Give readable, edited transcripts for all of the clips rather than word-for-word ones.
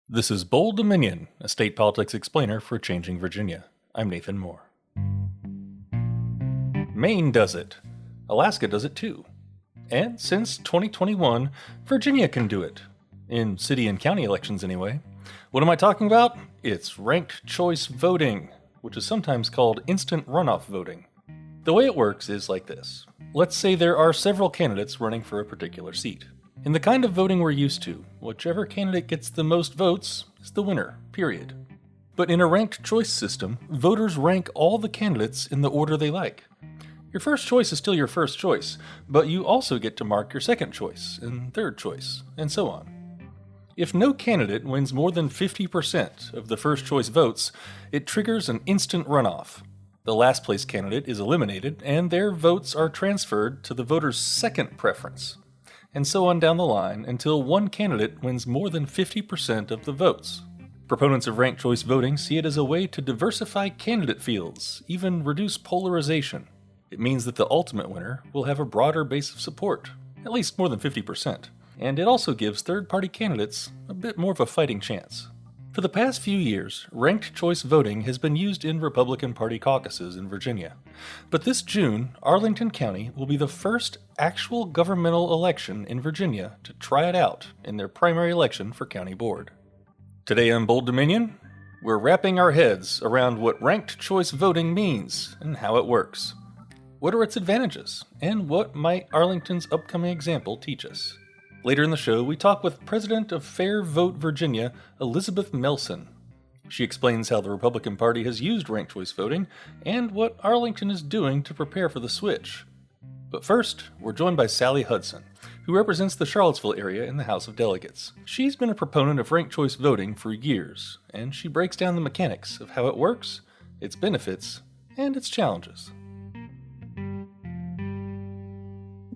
This is Bold Dominion, a state politics explainer for Changing Virginia. I'm Nathan Moore. Maine does it. Alaska does it too. And since 2021, Virginia can do it. In city and county elections, anyway. What am I talking about? It's ranked choice voting, which is sometimes called instant runoff voting. The way it works is like this. Let's say there are several candidates running for a particular seat. In the kind of voting we're used to, whichever candidate gets the most votes is the winner, period. But in a ranked choice system, voters rank all the candidates in the order they like. Your first choice is still your first choice, but you also get to mark your second choice and third choice, and so on. If no candidate wins more than 50% of the first choice votes, it triggers an instant runoff. The last place candidate is eliminated, and their votes are transferred to the voter's second preference, and so on down the line until one candidate wins more than 50% of the votes. Proponents of ranked choice voting see it as a way to diversify candidate fields, even reduce polarization. It means that the ultimate winner will have a broader base of support, at least more than 50%, and it also gives third-party candidates a bit more of a fighting chance. For the past few years, ranked choice voting has been used in Republican Party caucuses in Virginia. But this June, Arlington County will be the first actual governmental election in Virginia to try it out in their primary election for county board. Today on Bold Dominion, we're wrapping our heads around what ranked choice voting means and how it works. What are its advantages, and what might Arlington's upcoming example teach us? Later in the show, we talk with President of Fair Vote Virginia, Elizabeth Melson. She explains how the Republican Party has used ranked choice voting and what Arlington is doing to prepare for the switch. But first, we're joined by Sally Hudson, who represents the Charlottesville area in the House of Delegates. She's been a proponent of ranked choice voting for years, and she breaks down the mechanics of how it works, its benefits, and its challenges.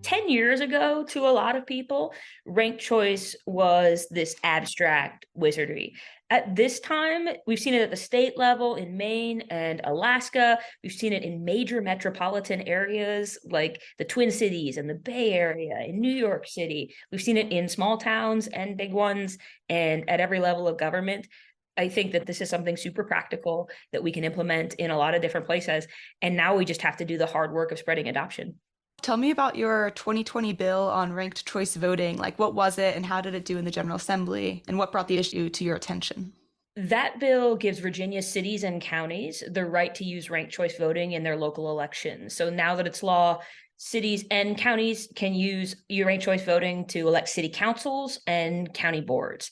10 years ago, to a lot of people, ranked choice was this abstract wizardry. At this time, we've seen it at the state level in Maine and Alaska. We've seen it in major metropolitan areas like the Twin Cities and the Bay Area, in New York City. We've seen it in small towns and big ones, and at every level of government. I think that this is something super practical that we can implement in a lot of different places. And now we just have to do the hard work of spreading adoption. Tell me about your 2020 bill on ranked choice voting. Like, what was it and how did it do in the General Assembly? And what brought the issue to your attention? That bill gives Virginia cities and counties the right to use ranked choice voting in their local elections. So now that it's law, cities and counties can use ranked choice voting to elect city councils and county boards.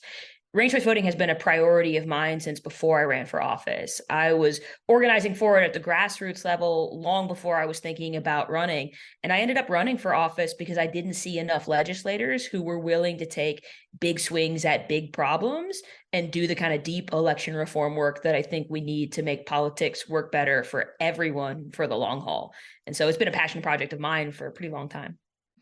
Ranked choice voting has been a priority of mine since before I ran for office. I was organizing for it at the grassroots level long before I was thinking about running. And I ended up running for office because I didn't see enough legislators who were willing to take big swings at big problems and do the kind of deep election reform work that I think we need to make politics work better for everyone for the long haul. And so it's been a passion project of mine for a pretty long time.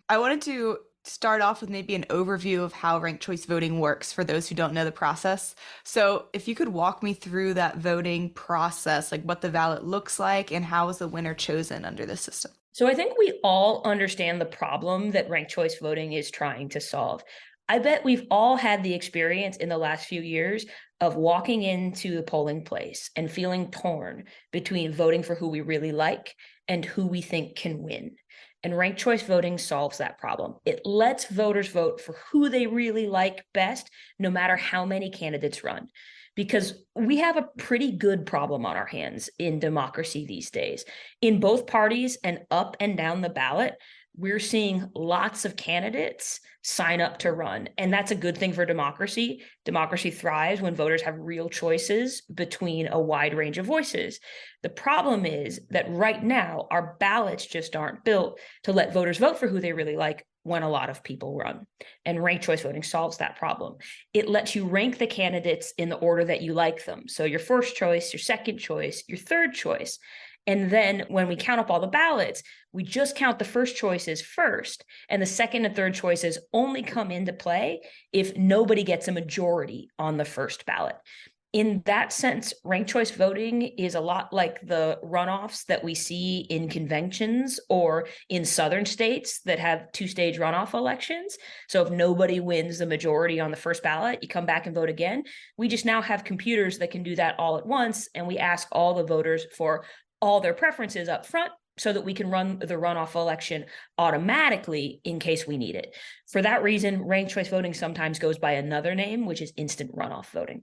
I wanted to start off with maybe an overview of how ranked choice voting works for those who don't know the process. So if you could walk me through that voting process, like what the ballot looks like and how is the winner chosen under this system? So I think we all understand the problem that ranked choice voting is trying to solve. I bet we've all had the experience in the last few years of walking into the polling place and feeling torn between voting for who we really like and who we think can win. And ranked choice voting solves that problem. It lets voters vote for who they really like best, no matter how many candidates run. Because we have a pretty good problem on our hands in democracy these days. In both parties and up and down the ballot, we're seeing lots of candidates sign up to run. And that's a good thing for democracy. Democracy thrives when voters have real choices between a wide range of voices. The problem is that right now, our ballots just aren't built to let voters vote for who they really like when a lot of people run. And ranked choice voting solves that problem. It lets you rank the candidates in the order that you like them. So your first choice, your second choice, your third choice. And then when we count up all the ballots, we just count the first choices first, and the second and third choices only come into play if nobody gets a majority on the first ballot. In that sense, ranked choice voting is a lot like the runoffs that we see in conventions or in southern states that have two-stage runoff elections. So if nobody wins the majority on the first ballot, you come back and vote again. We just now have computers that can do that all at once, and we ask all the voters for all their preferences up front so that we can run the runoff election automatically in case we need it. For that reason, ranked choice voting sometimes goes by another name, which is instant runoff voting.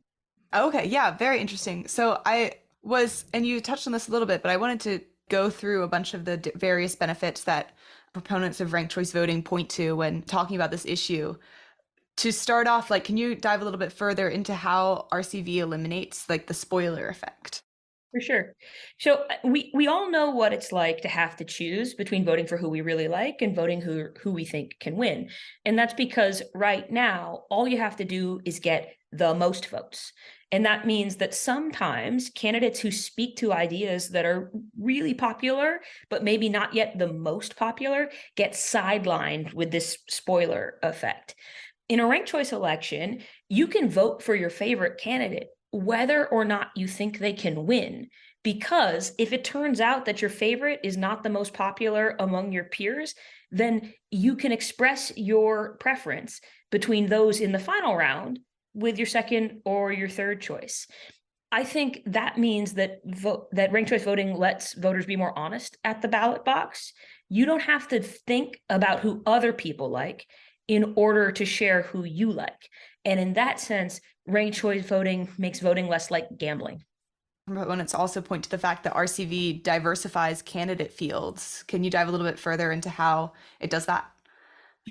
Okay, yeah, very interesting. So I was, and you touched on this a little bit, but I wanted to go through a bunch of the various benefits that proponents of ranked choice voting point to when talking about this issue. To start off, like, can you dive a little bit further into how RCV eliminates like the spoiler effect? For sure. So we all know what it's like to have to choose between voting for who we really like and voting who we think can win. And that's because right now, all you have to do is get the most votes. And that means that sometimes candidates who speak to ideas that are really popular, but maybe not yet the most popular, get sidelined with this spoiler effect. In a ranked choice election, you can vote for your favorite candidate whether or not you think they can win. Because if it turns out that your favorite is not the most popular among your peers, then you can express your preference between those in the final round with your second or your third choice. I think that means that that ranked choice voting lets voters be more honest at the ballot box. You don't have to think about who other people like in order to share who you like. And in that sense, ranked choice voting makes voting less like gambling. Proponents also point to the fact that RCV diversifies candidate fields. Can you dive a little bit further into how it does that?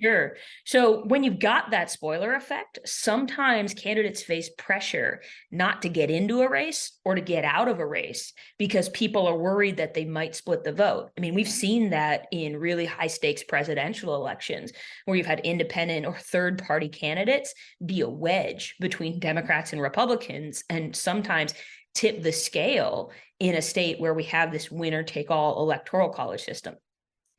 Sure. So when you've got that spoiler effect, sometimes candidates face pressure not to get into a race or to get out of a race because people are worried that they might split the vote. I mean, we've seen that in really high stakes presidential elections where you've had independent or third party candidates be a wedge between Democrats and Republicans, and sometimes tip the scale in a state where we have this winner take all electoral college system.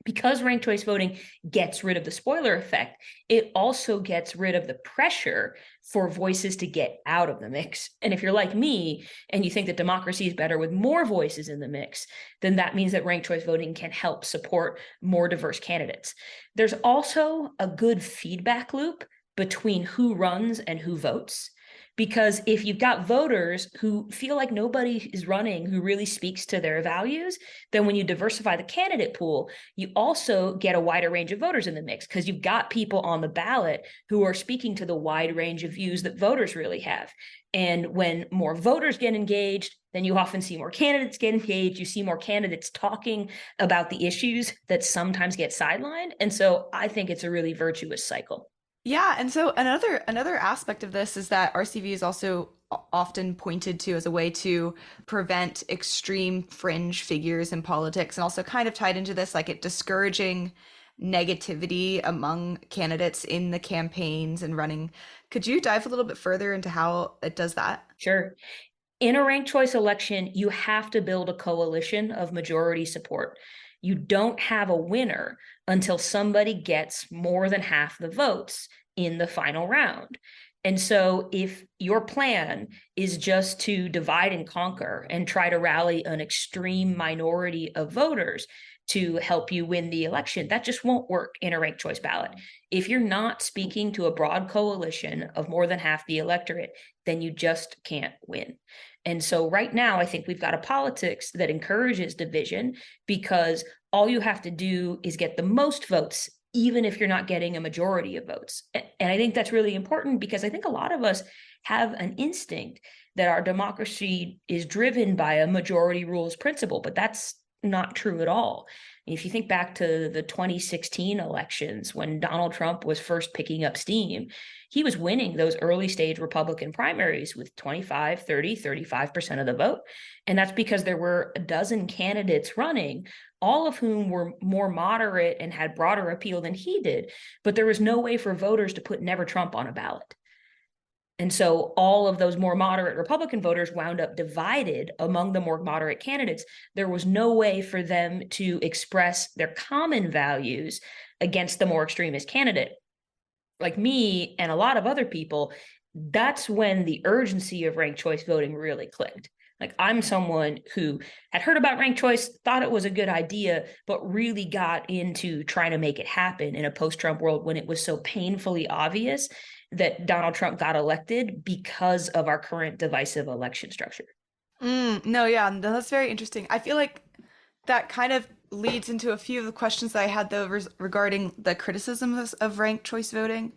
Because ranked choice voting gets rid of the spoiler effect, it also gets rid of the pressure for voices to get out of the mix. And if you're like me and you think that democracy is better with more voices in the mix, then that means that ranked choice voting can help support more diverse candidates. There's also a good feedback loop between who runs and who votes. Because if you've got voters who feel like nobody is running who really speaks to their values, then when you diversify the candidate pool, you also get a wider range of voters in the mix because you've got people on the ballot who are speaking to the wide range of views that voters really have. And when more voters get engaged, then you often see more candidates get engaged. You see more candidates talking about the issues that sometimes get sidelined. And so I think it's a really virtuous cycle. Yeah, and so another aspect of this is that RCV is also often pointed to as a way to prevent extreme fringe figures in politics, and also kind of tied into this, like it discouraging negativity among candidates in the campaigns and running. Could you dive a little bit further into how it does that? Sure. In a ranked choice election, you have to build a coalition of majority support. You don't have a winner until somebody gets more than half the votes in the final round. And so if your plan is just to divide and conquer and try to rally an extreme minority of voters to help you win the election, that just won't work in a ranked choice ballot. If you're not speaking to a broad coalition of more than half the electorate, then you just can't win. And so right now, I think we've got a politics that encourages division because all you have to do is get the most votes, even if you're not getting a majority of votes. And I think that's really important because I think a lot of us have an instinct that our democracy is driven by a majority rules principle, but that's not true at all. If you think back to the 2016 elections when Donald Trump was first picking up steam, he was winning those early stage Republican primaries with 25, 30, 35% of the vote. And that's because there were a dozen candidates running, all of whom were more moderate and had broader appeal than he did. But there was no way for voters to put Never Trump on a ballot. And so all of those more moderate Republican voters wound up divided among the more moderate candidates. There was no way for them to express their common values against the more extremist candidate. Like me and a lot of other people, that's when the urgency of ranked choice voting really clicked. Like, I'm someone who had heard about ranked choice, thought it was a good idea, but really got into trying to make it happen in a post-Trump world when it was so painfully obvious that Donald Trump got elected because of our current divisive election structure. No, yeah, no, that's very interesting. I feel like that kind of leads into a few of the questions that I had though regarding the criticisms of ranked choice voting.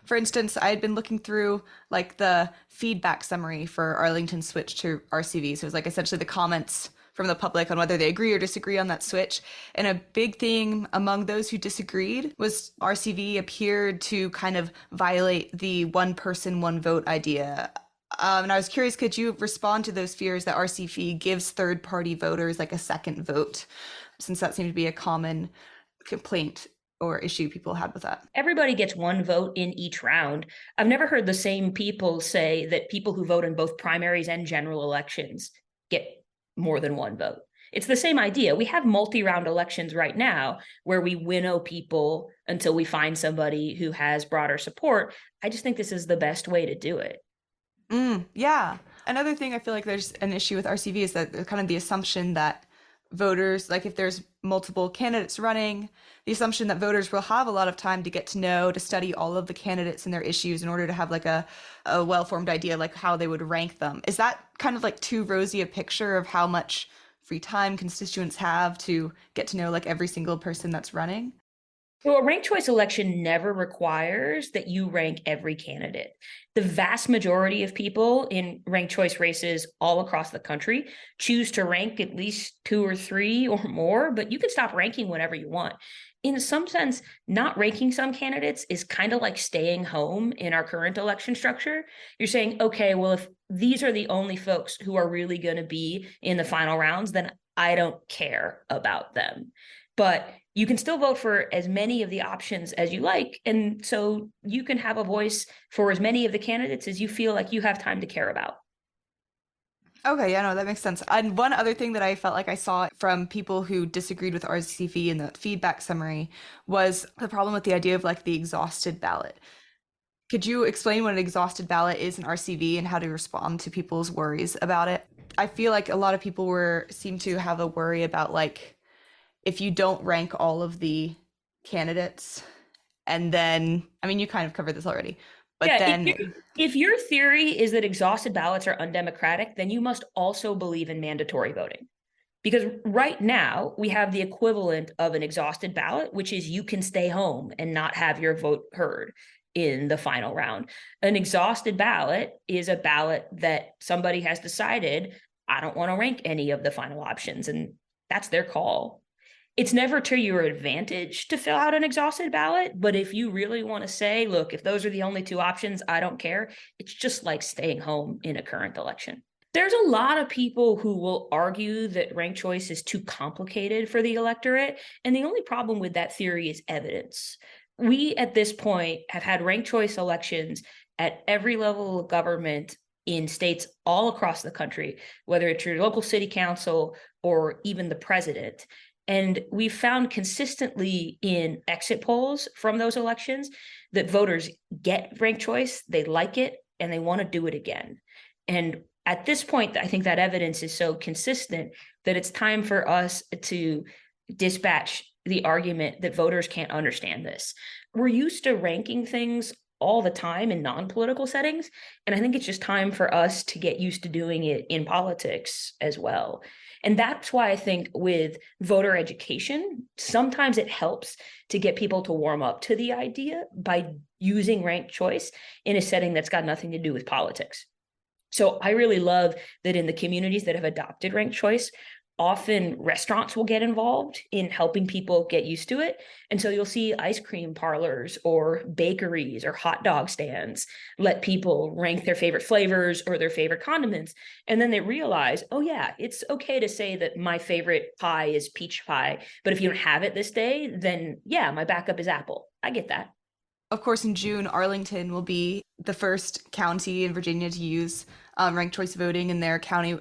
For instance, I had been looking through like the feedback summary for Arlington's switch to RCV. So it was like essentially the comments from the public on whether they agree or disagree on that switch. And a big thing among those who disagreed was RCV appeared to kind of violate the one person, one vote idea. And I was curious, could you respond to those fears that RCV gives third party voters like a second vote, since that seemed to be a common complaint or issue people had with that? Everybody gets one vote in each round. I've never heard the same people say that people who vote in both primaries and general elections get more than one vote. It's the same idea. We have multi-round elections right now where we winnow people until we find somebody who has broader support. I just think this is the best way to do it. Yeah. Another thing I feel like there's an issue with RCV is that kind of the assumption that voters, like if there's multiple candidates running, the assumption that voters will have a lot of time to get to know, to study all of the candidates and their issues in order to have like a well-formed idea like how they would rank them. Is that kind of like too rosy a picture of how much free time constituents have to get to know like every single person that's running? So a ranked choice election never requires that you rank every candidate. The vast majority of people in ranked choice races all across the country choose to rank at least two or three or more, but you can stop ranking whenever you want. In some sense, not ranking some candidates is kind of like staying home in our current election structure. You're saying, okay, well, if these are the only folks who are really going to be in the final rounds, then I don't care about them. But you can still vote for as many of the options as you like. And so you can have a voice for as many of the candidates as you feel like you have time to care about. Okay, yeah, no, that makes sense. And one other thing that I felt like I saw from people who disagreed with RCV in the feedback summary was the problem with the idea of like the exhausted ballot. Could you explain what an exhausted ballot is in RCV and how to respond to people's worries about it? I feel like a lot of people seem to have a worry about like if you don't rank all of the candidates, and then I mean you kind of covered this already, but Yeah, then if your theory is that exhausted ballots are undemocratic, then you must also believe in mandatory voting. Because right now we have the equivalent of an exhausted ballot, which is you can stay home and not have your vote heard in the final round. An exhausted ballot is a ballot that somebody has decided, I don't want to rank any of the final options, and that's their call. It's never to your advantage to fill out an exhausted ballot, but if you really want to say, look, if those are the only two options, I don't care, it's just like staying home in a current election. There's a lot of people who will argue that ranked choice is too complicated for the electorate, and the only problem with that theory is evidence. We, at this point, have had ranked choice elections at every level of government in states all across the country, whether it's your local city council or even the president. And we've found consistently in exit polls from those elections that voters get ranked choice, they like it, and they want to do it again. And at this point, I think that evidence is so consistent that it's time for us to dispatch the argument that voters can't understand this. We're used to ranking things all the time in non-political settings, and I think it's just time for us to get used to doing it in politics as well. And that's why I think with voter education, sometimes it helps to get people to warm up to the idea by using ranked choice in a setting that's got nothing to do with politics. So I really love that in the communities that have adopted ranked choice, often restaurants will get involved in helping people get used to it. And so you'll see ice cream parlors or bakeries or hot dog stands let people rank their favorite flavors or their favorite condiments. And then they realize, oh yeah, it's okay to say that my favorite pie is peach pie, but if you don't have it this day, then yeah, my backup is apple. I get that. of course in June Arlington will be the first county in Virginia to use ranked choice voting in their county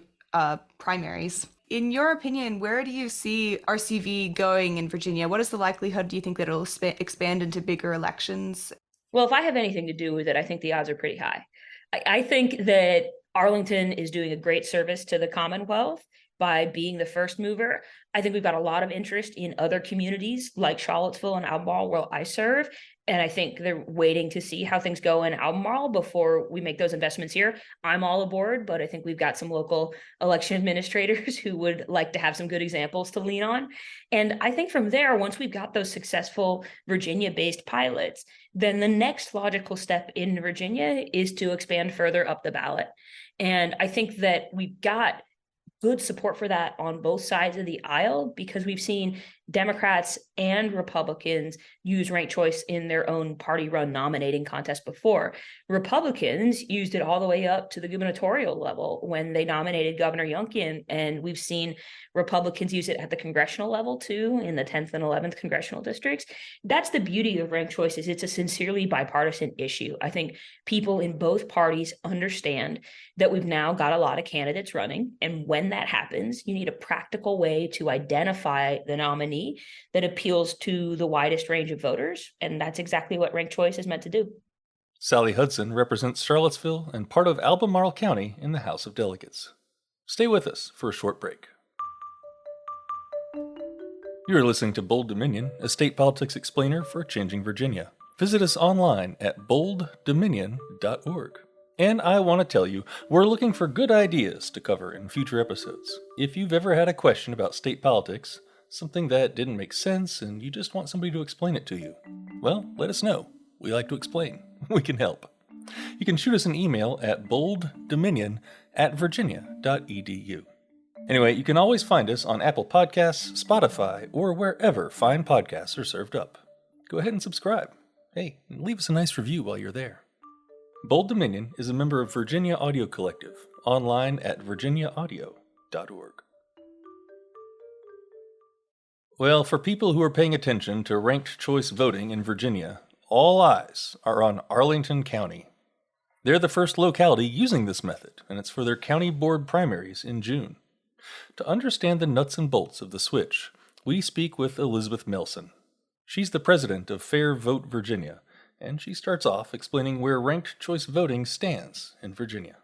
primaries. In your opinion, where do you see RCV going in Virginia? What is the likelihood, do you think, that it'll expand into bigger elections? Well, if I have anything to do with it, I think the odds are pretty high. I think that Arlington is doing a great service to the Commonwealth by being the first mover. I think we've got a lot of interest in other communities like Charlottesville and Albemarle, where I serve. And I think they're waiting to see how things go in Albemarle before we make those investments here. I'm all aboard, but I think we've got some local election administrators who would like to have some good examples to lean on. And I think from there, once we've got those successful Virginia-based pilots, then the next logical step in Virginia is to expand further up the ballot. And I think that we've got good support for that on both sides of the aisle, because we've seen Democrats and Republicans use ranked choice in their own party run nominating contest before. Republicans used it all the way up to the gubernatorial level when they nominated Governor Youngkin, and we've seen Republicans use it at the congressional level too, in the 10th and 11th congressional districts. That's the beauty of ranked choices. It's a sincerely bipartisan issue. I think people in both parties understand that we've now got a lot of candidates running, and when that happens, you need a practical way to identify the nominee that appeals to the widest range of voters, and that's exactly what ranked choice is meant to do. Sally Hudson represents Charlottesville and part of Albemarle County in the House of Delegates. Stay with us for a short break. You're listening to Bold Dominion, a state politics explainer for Changing Virginia. Visit us online at bolddominion.org. And I want to tell you, we're looking for good ideas to cover in future episodes. If you've ever had a question about state politics, something that didn't make sense, and you just want somebody to explain it to you, well, let us know. We like to explain. We can help. You can shoot us an email at bolddominion@virginia.edu. Anyway, you can always find us on Apple Podcasts, Spotify, or wherever fine podcasts are served up. Go ahead and subscribe. Hey, and leave us a nice review while you're there. Bold Dominion is a member of Virginia Audio Collective, online at virginiaaudio.org. Well, for people who are paying attention to ranked choice voting in Virginia, all eyes are on Arlington County. They're the first locality using this method, and it's for their county board primaries in June. To understand the nuts and bolts of the switch, we speak with Elizabeth Melson. She's the president of Fair Vote Virginia, and she starts off explaining where ranked choice voting stands in Virginia.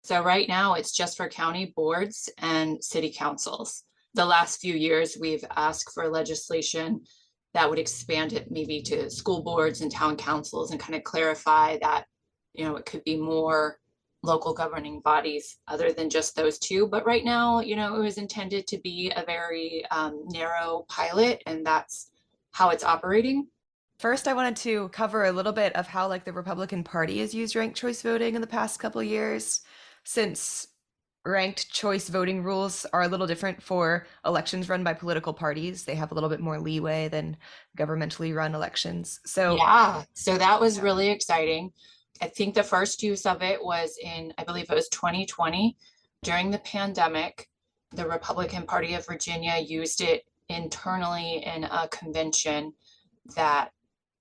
So right now it's just for county boards and city councils. The last few years we've asked for legislation that would expand it maybe to school boards and town councils and kind of clarify that, it could be more local governing bodies other than just those two. But right now, it was intended to be a very narrow pilot, and that's how it's operating. First, I wanted to cover a little bit of how the Republican Party has used ranked choice voting in the past couple of years, since ranked choice voting rules are a little different for elections run by political parties. They have a little bit more leeway than governmentally run elections. So that was really exciting. I think the first use of it was in, I believe it was 2020, during the pandemic. The Republican Party of Virginia used it internally in a convention that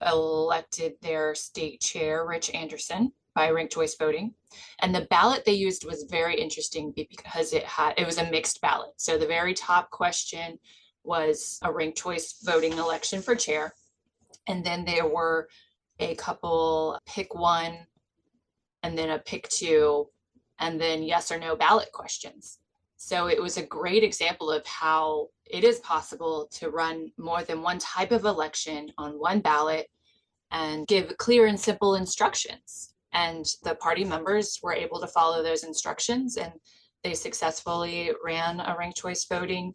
elected their state chair, Rich Anderson, by ranked choice voting. And the ballot they used was very interesting because it was a mixed ballot. So the very top question was a ranked choice voting election for chair. And then there were a couple pick one and then a pick two, and then yes or no ballot questions. So it was a great example of how it is possible to run more than one type of election on one ballot and give clear and simple instructions. And the party members were able to follow those instructions, and they successfully ran a ranked choice voting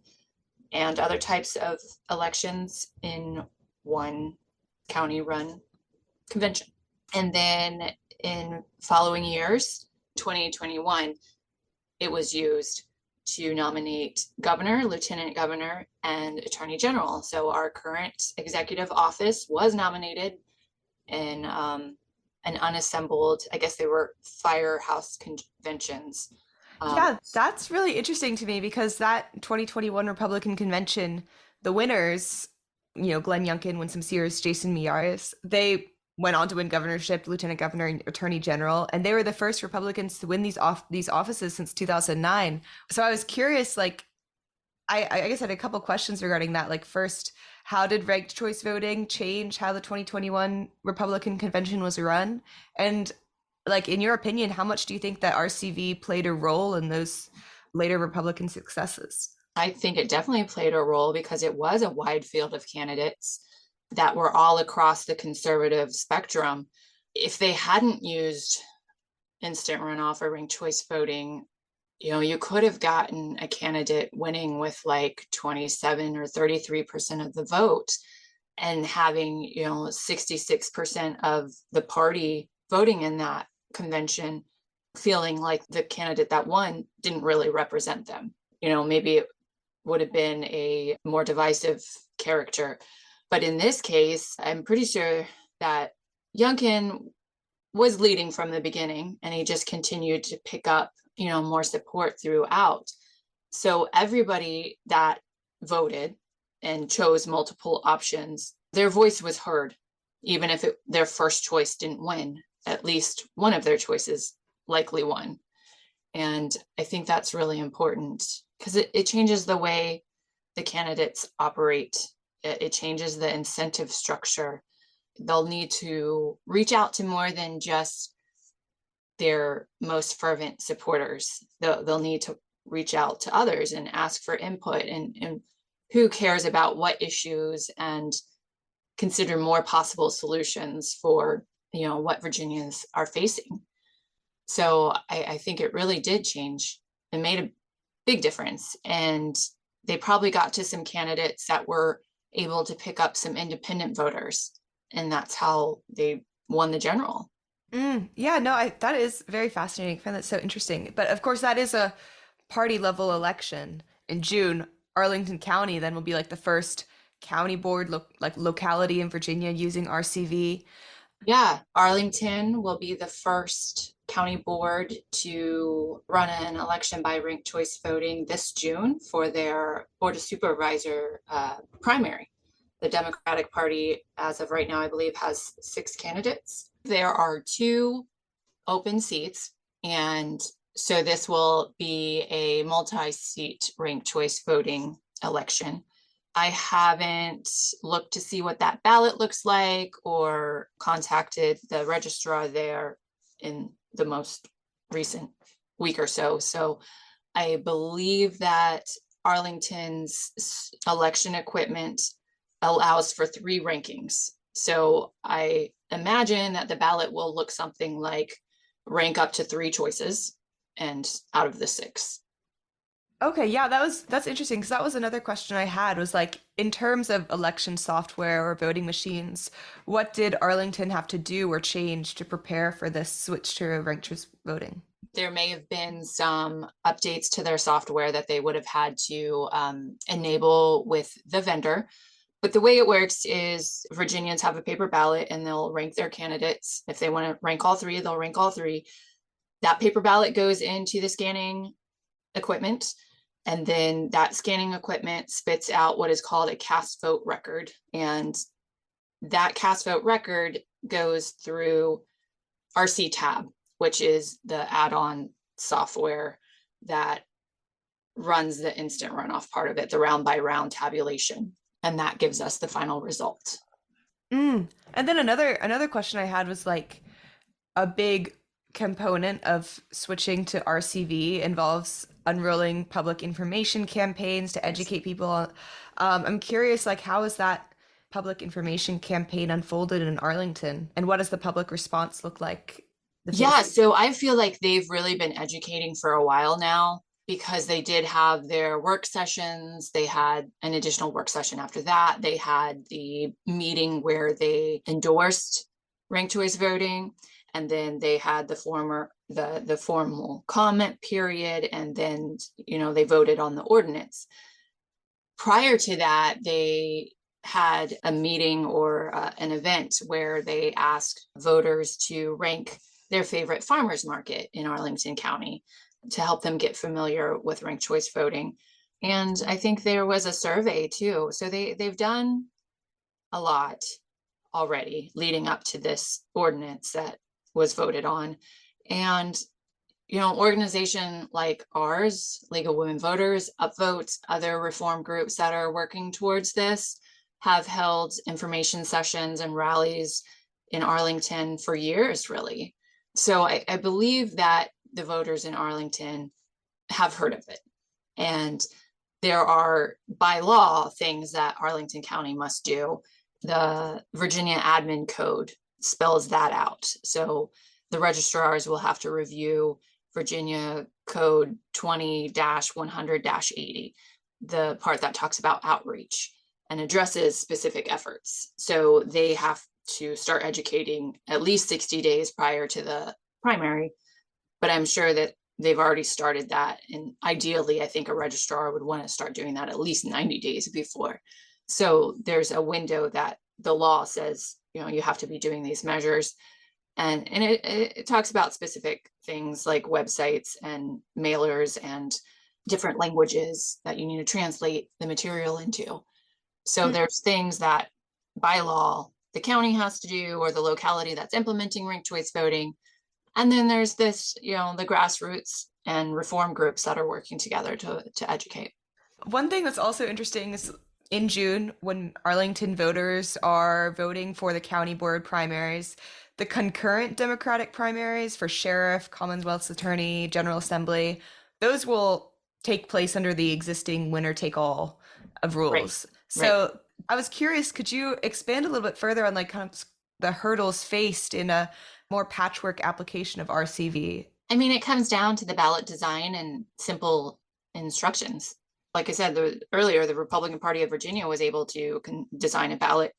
and other types of elections in one county run convention. And then in following years, 2021, it was used to nominate governor, lieutenant governor, and attorney general. So our current executive office was nominated in an unassembled, I guess they were firehouse conventions. Yeah, that's really interesting to me, because that 2021 Republican convention, the winners, Glenn Youngkin, Winsome Sears, Jason Miyares, they went on to win governorship, lieutenant governor, and attorney general, and they were the first Republicans to win these offices since 2009. So I was curious, I guess I had a couple questions regarding that. First, how did ranked choice voting change how the 2021 Republican convention was run? And Like, in your opinion, how much do you think that RCV played a role in those later Republican successes? I think it definitely played a role because it was a wide field of candidates that were all across the conservative spectrum. If they hadn't used instant runoff or ranked choice voting, you could have gotten a candidate winning with like 27 or 33% of the vote and having, 66% of the party voting in that convention feeling like the candidate that won didn't really represent them. Maybe it would have been a more divisive character. But in this case, I'm pretty sure that Youngkin was leading from the beginning and he just continued to pick up, more support throughout. So everybody that voted and chose multiple options, their voice was heard, even if their first choice didn't win. At least one of their choices likely won. And I think that's really important because it changes the way the candidates operate. It changes the incentive structure. They'll need to reach out to more than just their most fervent supporters. They'll need to reach out to others and ask for input and who cares about what issues, and consider more possible solutions for what Virginians are facing. So I think it really did change and made a big difference. And they probably got to some candidates that were able to pick up some independent voters. And that's how they won the general. Yeah, no, that is very fascinating. I find that so interesting. But of course, that is a party level election in June. Arlington County then will be like the first county board locality in Virginia using RCV. Yeah, Arlington will be the first county board to run an election by ranked choice voting this June for their board of supervisor primary. The Democratic Party, as of right now, I believe, has 6 candidates. There are 2 open seats, and so this will be a multi-seat ranked choice voting election. I haven't looked to see what that ballot looks like or contacted the registrar there in the most recent week or so. So I believe that Arlington's election equipment allows for 3 rankings. So I imagine that the ballot will look something like rank up to 3 choices and out of the 6. Okay, yeah, that's interesting because that was another question I had was like in terms of election software or voting machines, what did Arlington have to do or change to prepare for this switch to ranked choice voting? There may have been some updates to their software that they would have had to enable with the vendor. But the way it works is Virginians have a paper ballot and they'll rank their candidates. If they want to rank all 3, they'll rank all 3. That paper ballot goes into the scanning equipment, and then that scanning equipment spits out what is called a cast vote record. And that cast vote record goes through RC Tab, which is the add-on software that runs the instant runoff part of it, the round by round tabulation. And that gives us the final result. And then another question I had was like a big component of switching to RCV involves unrolling public information campaigns to educate people. I'm curious, like, how is that public information campaign unfolded in Arlington, and what does the public response look like? Yeah, so I feel like they've really been educating for a while now because they did have their work sessions. They had an additional work session after that. They had the meeting where they endorsed ranked choice voting, and then they had the formal comment period, and then they voted on the ordinance. Prior to that, they had a meeting or an event where they asked voters to rank their favorite farmers market in Arlington County to help them get familiar with ranked choice voting. And I think there was a survey too. So they've done a lot already leading up to this ordinance that was voted on. And organization like ours, League of Women Voters, Upvote, other reform groups that are working towards this have held information sessions and rallies in Arlington for years, really. So I believe that the voters in Arlington have heard of it. And there are by law things that Arlington County must do. The Virginia Admin Code spells that out. So the registrars will have to review Virginia Code 20-100-80, the part that talks about outreach and addresses specific efforts. So they have to start educating at least 60 days prior to the primary. But I'm sure that they've already started that. And ideally, I think a registrar would want to start doing that at least 90 days before. So there's a window that the law says, you have to be doing these measures. And it talks about specific things like websites and mailers and different languages that you need to translate the material into. So there's things that by law the county has to do, or the locality that's implementing ranked choice voting. And then there's this, the grassroots and reform groups that are working together to educate. One thing that's also interesting is in June, when Arlington voters are voting for the county board primaries, the concurrent Democratic primaries for sheriff, Commonwealth's attorney, General Assembly, those will take place under the existing winner take all of rules. Right. So I was curious, could you expand a little bit further on kind of the hurdles faced in a more patchwork application of RCV? I mean, it comes down to the ballot design and simple instructions. Like I said earlier, the Republican Party of Virginia was able to design a ballot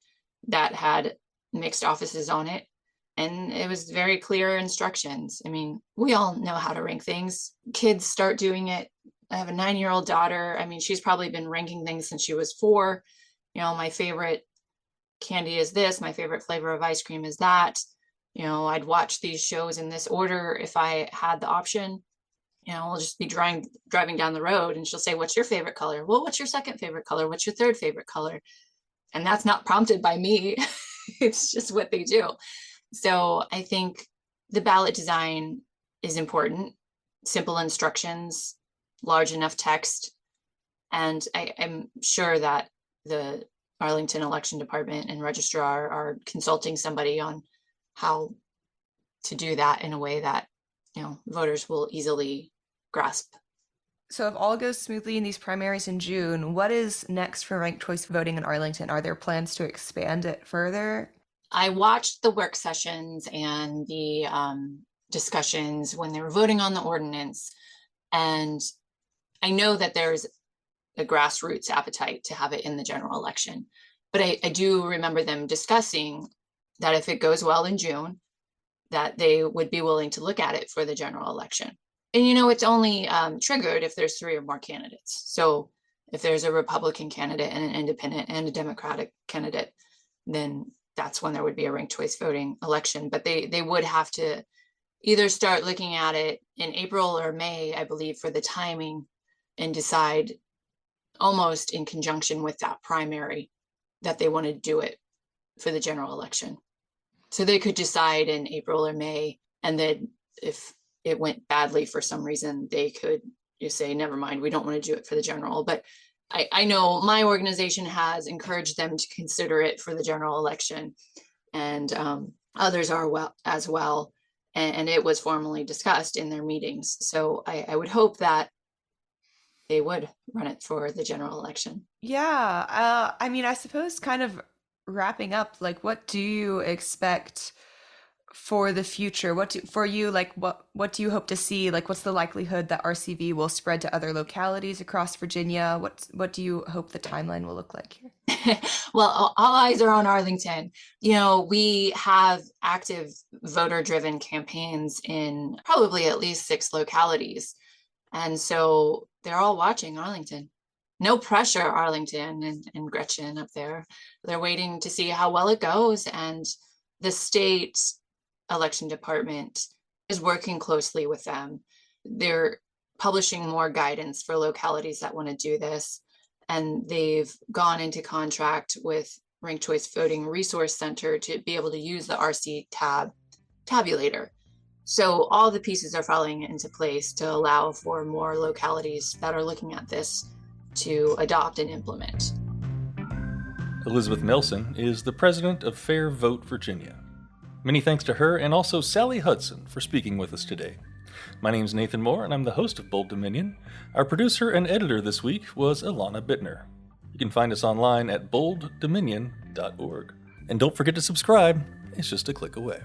that had mixed offices on it. And it was very clear instructions. I mean, we all know how to rank things. Kids start doing it. I have a 9-year-old daughter. I mean, she's probably been ranking things since she was 4. My favorite candy is this. My favorite flavor of ice cream is that. I'd watch these shows in this order if I had the option. We'll just be driving down the road and she'll say, what's your favorite color? Well, what's your second favorite color? What's your third favorite color? And that's not prompted by me. It's just what they do. So I think the ballot design is important. Simple instructions, large enough text. And I'm sure that the Arlington Election Department and registrar are consulting somebody on how to do that in a way that voters will easily grasp. So if all goes smoothly in these primaries in June, what is next for ranked choice voting in Arlington? Are there plans to expand it further? I watched the work sessions and the discussions when they were voting on the ordinance, and I know that there's a grassroots appetite to have it in the general election. But I do remember them discussing that if it goes well in June, that they would be willing to look at it for the general election. And, it's only triggered if there's 3 or more candidates. So if there's a Republican candidate and an independent and a Democratic candidate, then that's when there would be a ranked choice voting election. But they would have to either start looking at it in April or May, I believe, for the timing, and decide almost in conjunction with that primary that they want to do it for the general election. So they could decide in April or May, and then if it went badly for some reason, they could just say, never mind, we don't want to do it for the general. But I know my organization has encouraged them to consider it for the general election, and others are as well. And it was formally discussed in their meetings. So I would hope that they would run it for the general election. Yeah. I mean, I suppose kind of wrapping up, what do you expect for the future? What do you hope to see? What's the likelihood that RCV will spread to other localities across Virginia? What do you hope the timeline will look like here? Well, all eyes are on Arlington. We have active voter-driven campaigns in probably at least 6 localities. And so they're all watching Arlington. No pressure, Arlington and Gretchen up there. They're waiting to see how well it goes. And the state election department is working closely with them. They're publishing more guidance for localities that want to do this. And they've gone into contract with Ranked Choice Voting Resource Center to be able to use the RC tabulator. So all the pieces are falling into place to allow for more localities that are looking at this to adopt and implement. Elizabeth Nelson is the president of Fair Vote Virginia. Many thanks to her and also Sally Hudson for speaking with us today. My name's Nathan Moore, and I'm the host of Bold Dominion. Our producer and editor this week was Ilana Bittner. You can find us online at bolddominion.org. And don't forget to subscribe, it's just a click away.